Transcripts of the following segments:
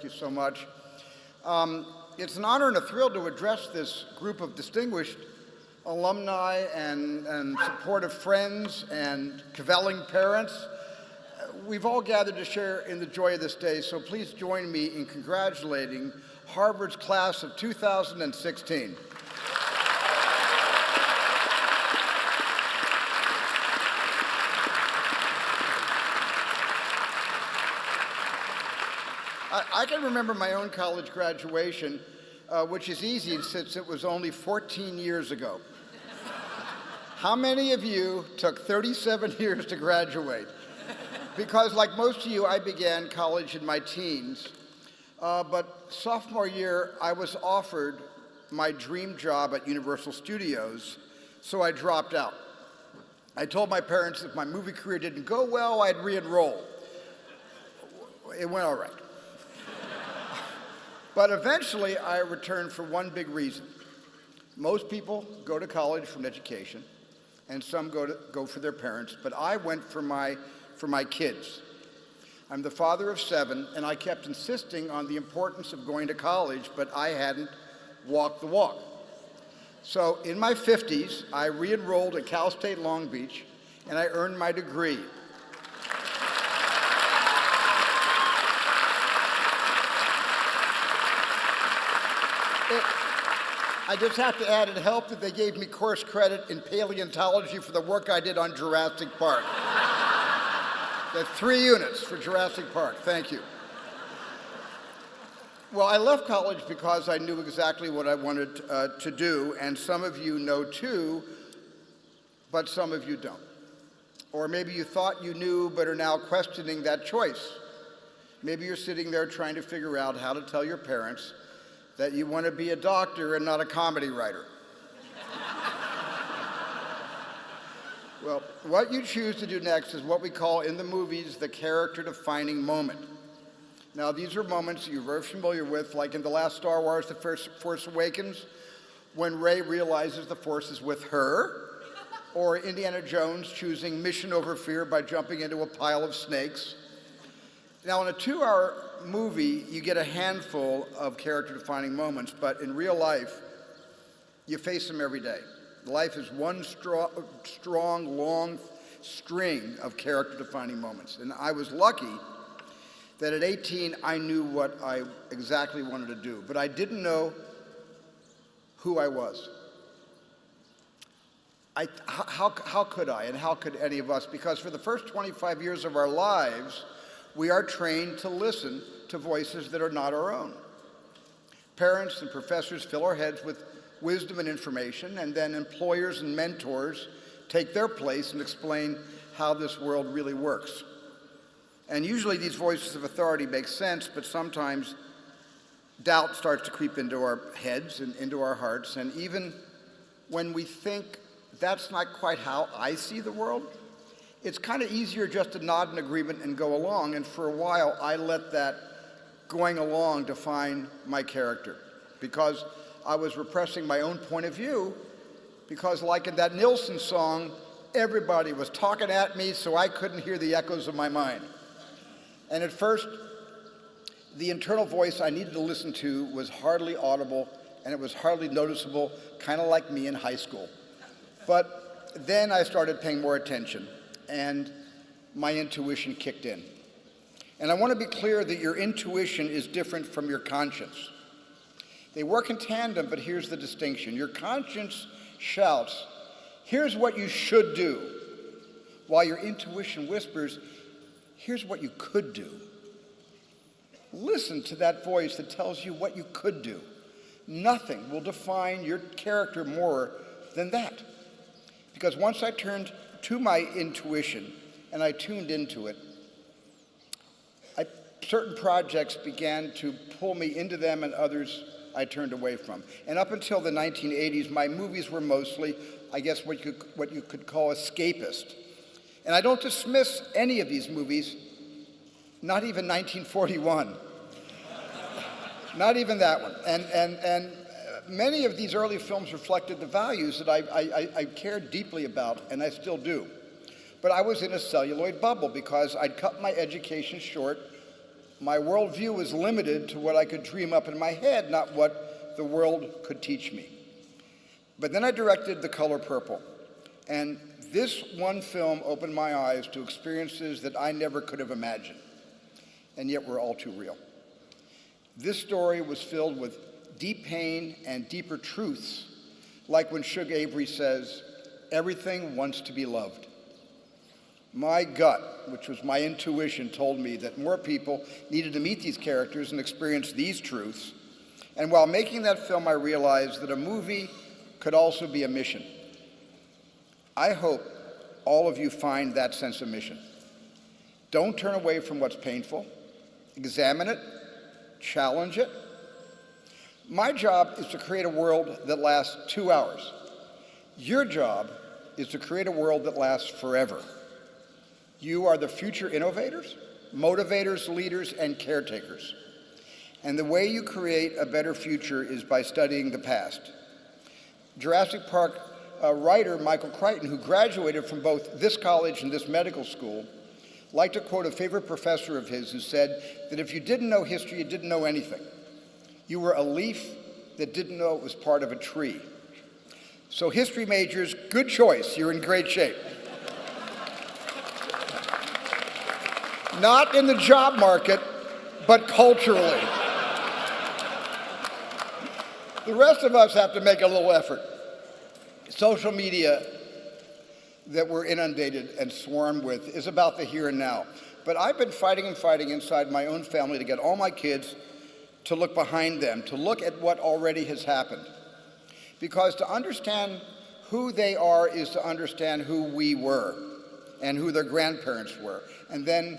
you so much. It's an honor and a thrill to address this group of distinguished alumni and supportive friends and cavelling parents. We've all gathered to share in the joy of this day, so please join me in congratulating Harvard's class of 2016. I can remember my own college graduation, which is easy since it was only 14 years ago. How many of you took 37 years to graduate? Because like most of you, I began college in my teens. But sophomore year, I was offered my dream job at Universal Studios, so I dropped out. I told my parents if my movie career didn't go well, I'd re-enroll. It went all right. But eventually, I returned for one big reason. Most people go to college for an education, and some go for their parents, but I went for my kids. I'm the father of 7, and I kept insisting on the importance of going to college, but I hadn't walked the walk. So in my 50s, I re-enrolled at Cal State Long Beach, and I earned my degree. I just have to add, it helped that they gave me course credit in paleontology for the work I did on Jurassic Park. That's 3 units for Jurassic Park. Thank you. Well, I left college because I knew exactly what I wanted to do, and some of you know too, but some of you don't. Or maybe you thought you knew but are now questioning that choice. Maybe you're sitting there trying to figure out how to tell your parents that you want to be a doctor and not a comedy writer. Well, what you choose to do next is what we call in the movies the character-defining moment. Now, these are moments you're very familiar with, like in the last Star Wars, The Force Awakens, when Rey realizes the Force is with her, or Indiana Jones choosing mission over fear by jumping into a pile of snakes. Now, in a 2-hour movie, you get a handful of character-defining moments, but in real life, you face them every day. Life is one strong, long string of character-defining moments. And I was lucky that at 18, I knew what I exactly wanted to do, but I didn't know who I was. How could I, and how could any of us? Because for the first 25 years of our lives, we are trained to listen to voices that are not our own. Parents and professors fill our heads with wisdom and information, and then employers and mentors take their place and explain how this world really works. And usually these voices of authority make sense, but sometimes doubt starts to creep into our heads and into our hearts, and even when we think that's not quite how I see the world, it's kind of easier just to nod in agreement and go along, and for a while I let that going along define my character, because I was repressing my own point of view, because like in that Nilsson song, everybody was talking at me so I couldn't hear the echoes of my mind. And at first, the internal voice I needed to listen to was hardly audible, and it was hardly noticeable, kind of like me in high school. But then I started paying more attention, and my intuition kicked in. And I want to be clear that your intuition is different from your conscience. They work in tandem, but here's the distinction. Your conscience shouts, here's what you should do, while your intuition whispers, here's what you could do. Listen to that voice that tells you what you could do. Nothing will define your character more than that. Because once I turned to my intuition and I tuned into it, certain projects began to pull me into them, and others I turned away from. And up until the 1980s, my movies were mostly, I guess, what you could call escapist. And I don't dismiss any of these movies, not even 1941. Not even that one. And many of these early films reflected the values that I cared deeply about, and I still do. But I was in a celluloid bubble because I'd cut my education short My worldview was limited to what I could dream up in my head, not what the world could teach me. But then I directed The Color Purple, and this one film opened my eyes to experiences that I never could have imagined, and yet were all too real. This story was filled with deep pain and deeper truths, like when Shug Avery says, "Everything wants to be loved." My gut, which was my intuition, told me that more people needed to meet these characters and experience these truths. And while making that film, I realized that a movie could also be a mission. I hope all of you find that sense of mission. Don't turn away from what's painful. Examine it, challenge it. My job is to create a world that lasts 2 hours. Your job is to create a world that lasts forever. You are the future innovators, motivators, leaders, and caretakers. And the way you create a better future is by studying the past. Jurassic Park writer Michael Crichton, who graduated from both this college and this medical school, liked to quote a favorite professor of his who said that if you didn't know history, you didn't know anything. You were a leaf that didn't know it was part of a tree. So history majors, good choice. You're in great shape. Not in the job market, but culturally. The rest of us have to make a little effort. Social media that we're inundated and swarmed with is about the here and now. But I've been fighting and fighting inside my own family to get all my kids to look behind them, to look at what already has happened. Because to understand who they are is to understand who we were and who their grandparents were, and then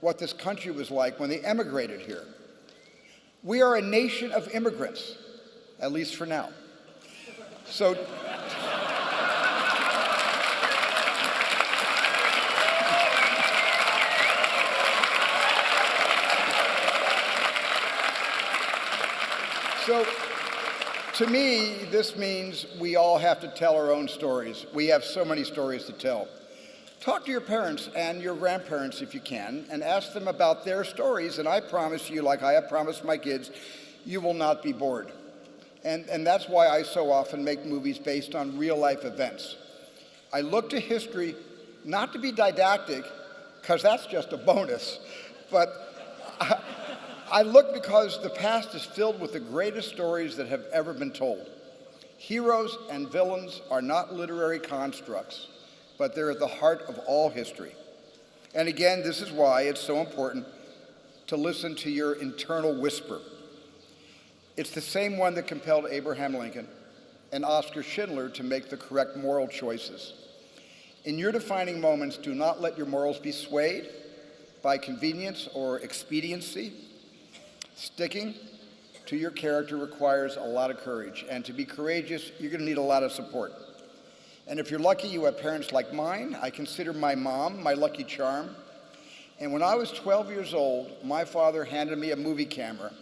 what this country was like when they emigrated here. We are a nation of immigrants, at least for now. So to me, this means we all have to tell our own stories. We have so many stories to tell. Talk to your parents and your grandparents if you can, and ask them about their stories, and I promise you, like I have promised my kids, you will not be bored. And that's why I so often make movies based on real-life events. I look to history not to be didactic, because that's just a bonus, but I look because the past is filled with the greatest stories that have ever been told. Heroes and villains are not literary constructs, but they're at the heart of all history. And again, this is why it's so important to listen to your internal whisper. It's the same one that compelled Abraham Lincoln and Oskar Schindler to make the correct moral choices. In your defining moments, do not let your morals be swayed by convenience or expediency. Sticking to your character requires a lot of courage, and to be courageous, you're going to need a lot of support. And if you're lucky you have parents like mine, I consider my mom my lucky charm. And when I was 12 years old, my father handed me a movie camera,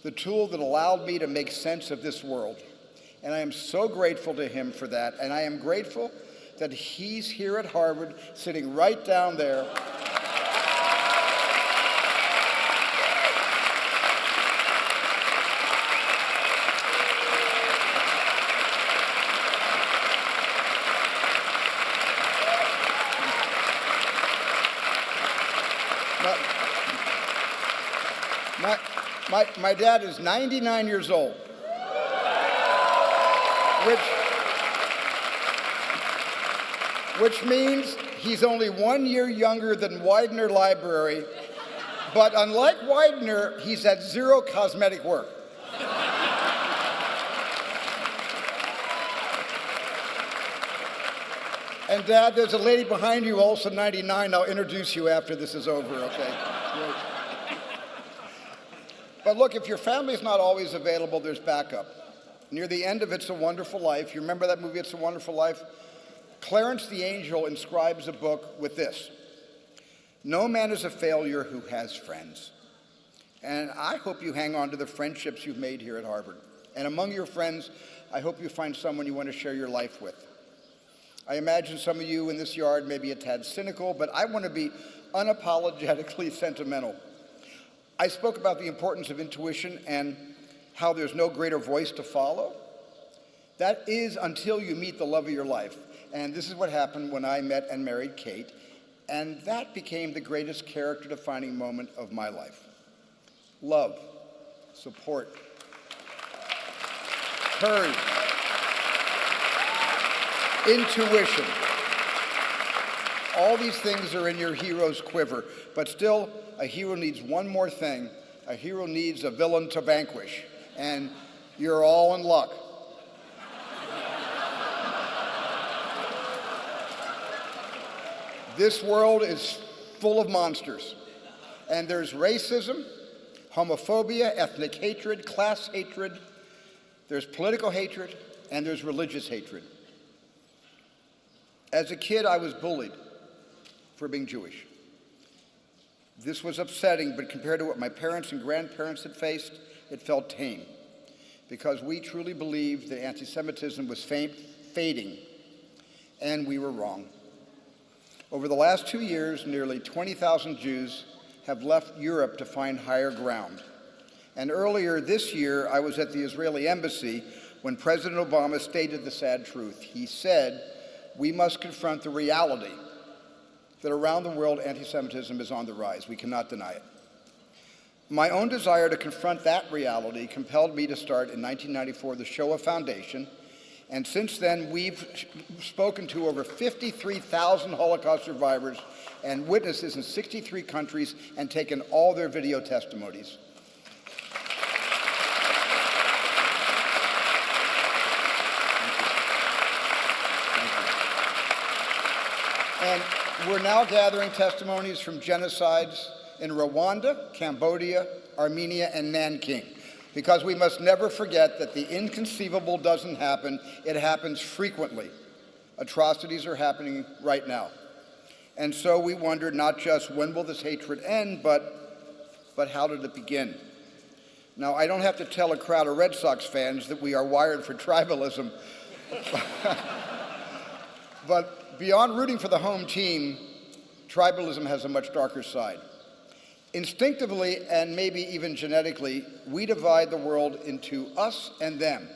the tool that allowed me to make sense of this world. And I am so grateful to him for that, and I am grateful that he's here at Harvard, sitting right down there. My dad is 99 years old, which means he's only 1 year younger than Widener Library, but unlike Widener, he's at zero cosmetic work. And Dad, there's a lady behind you, also 99. I'll introduce you after this is over, okay? Great. But look, if your family's not always available, there's backup. Near the end of It's a Wonderful Life, you remember that movie, It's a Wonderful Life? Clarence the Angel inscribes a book with this: "No man is a failure who has friends." And I hope you hang on to the friendships you've made here at Harvard. And among your friends, I hope you find someone you want to share your life with. I imagine some of you in this yard may be a tad cynical, but I want to be unapologetically sentimental. I spoke about the importance of intuition and how there's no greater voice to follow. That is until you meet the love of your life. And this is what happened when I met and married Kate. And that became the greatest character-defining moment of my life. Love, support, courage, intuition. All these things are in your hero's quiver, but still, a hero needs one more thing. A hero needs a villain to vanquish, and you're all in luck. This world is full of monsters, and there's racism, homophobia, ethnic hatred, class hatred, there's political hatred, and there's religious hatred. As a kid, I was bullied for being Jewish. This was upsetting, but compared to what my parents and grandparents had faced, it felt tame, because we truly believed that anti-Semitism was fading, and we were wrong. Over the last 2 years, nearly 20,000 Jews have left Europe to find higher ground. And earlier this year, I was at the Israeli embassy when President Obama stated the sad truth. He said, we must confront the reality that around the world anti-Semitism is on the rise. We cannot deny it. My own desire to confront that reality compelled me to start in 1994 the Shoah Foundation, and since then we've spoken to over 53,000 Holocaust survivors and witnesses in 63 countries and taken all their video testimonies. And we're now gathering testimonies from genocides in Rwanda, Cambodia, Armenia, and Nanking, because we must never forget that the inconceivable doesn't happen, it happens frequently. Atrocities are happening right now. And so we wondered not just when will this hatred end, but how did it begin? Now, I don't have to tell a crowd of Red Sox fans that we are wired for tribalism, but beyond rooting for the home team, tribalism has a much darker side. Instinctively, and maybe even genetically, we divide the world into us and them.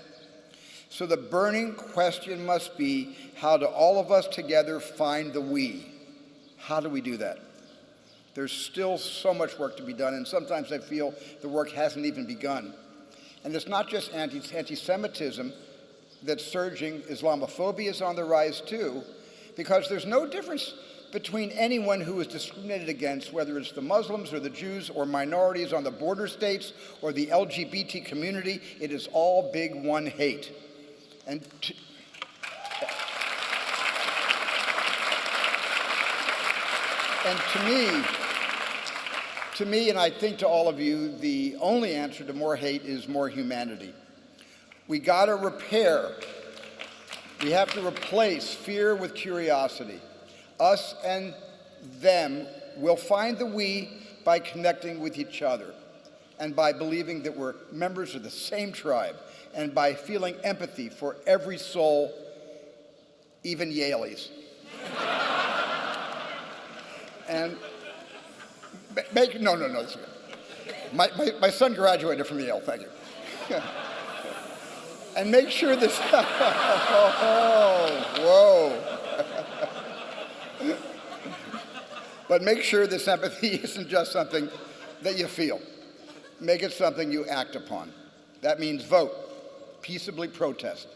So the burning question must be, how do all of us together find the we? How do we do that? There's still so much work to be done, and sometimes I feel the work hasn't even begun. And it's not just anti-Semitism that's surging, Islamophobia is on the rise too, because there's no difference between anyone who is discriminated against, whether it's the Muslims or the Jews or minorities on the border states or the LGBT community. It is all big one hate. And to me, and I think to all of you, the only answer to more hate is more humanity. We gotta repair. We have to replace fear with curiosity. Us and them will find the we by connecting with each other and by believing that we're members of the same tribe and by feeling empathy for every soul, even Yaleys. And no, this is good. My son graduated from Yale, thank you. And make sure this, But make sure this empathy isn't just something that you feel. Make it something you act upon. That means vote, peaceably protest.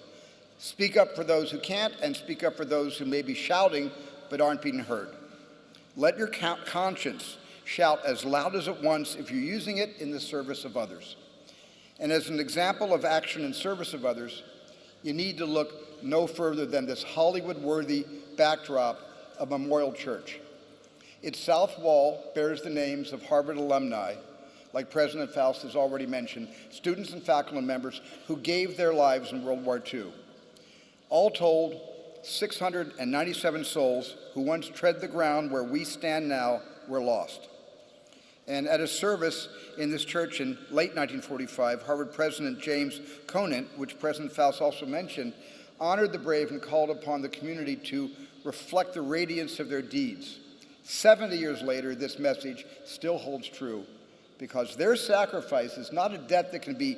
Speak up for those who can't, and speak up for those who may be shouting but aren't being heard. Let your conscience shout as loud as it wants if you're using it in the service of others. And as an example of action in service of others, you need to look no further than this Hollywood-worthy backdrop of Memorial Church. Its south wall bears the names of Harvard alumni, like President Faust has already mentioned, students and faculty members who gave their lives in World War II. All told, 697 souls who once tread the ground where we stand now were lost. And at a service in this church in late 1945, Harvard President James Conant, which President Faust also mentioned, honored the brave and called upon the community to reflect the radiance of their deeds. 70 years later, this message still holds true. because their sacrifice is not a debt that can be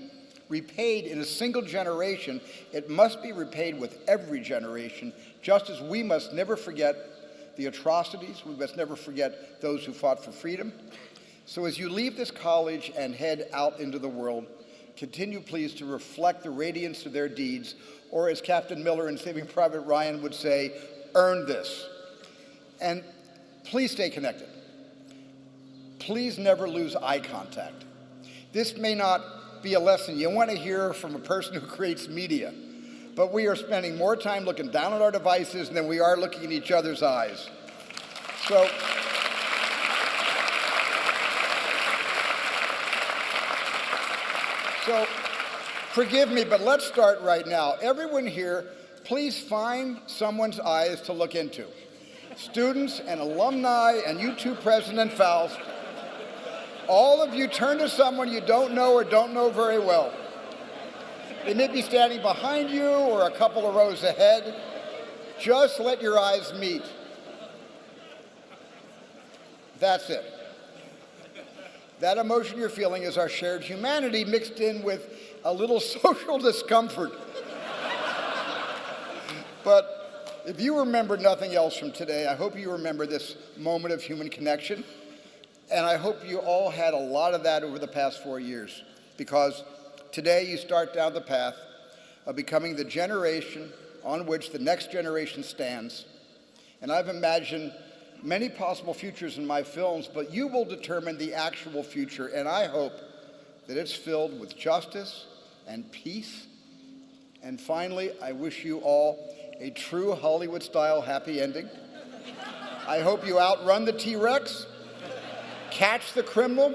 repaid in a single generation. It must be repaid with every generation, just as we must never forget the atrocities. We must never forget those who fought for freedom. So as you leave this college and head out into the world, continue please to reflect the radiance of their deeds, or as Captain Miller in Saving Private Ryan would say, earn this. And please stay connected. Please never lose eye contact. This may not be a lesson you want to hear from a person who creates media, but we are spending more time looking down at our devices than we are looking in each other's eyes. So forgive me, but let's start right now. Everyone here, please find someone's eyes to look into. Students and alumni and you too, President Faust, all of you turn to someone you don't know or don't know very well. They may be standing behind you or a couple of rows ahead. Just let your eyes meet. That's it. That emotion you're feeling is our shared humanity mixed in with a little social discomfort. But if you remember nothing else from today, I hope you remember this moment of human connection. And I hope you all had a lot of that over the past 4 years, because today you start down the path of becoming the generation on which the next generation stands. And I've imagined many possible futures in my films, but you will determine the actual future, and I hope that it's filled with justice and peace. And finally, I wish you all a true Hollywood-style happy ending. I hope you outrun the T-Rex, catch the criminal,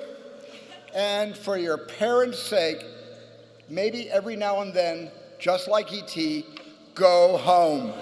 and for your parents' sake, maybe every now and then, just like E.T., go home.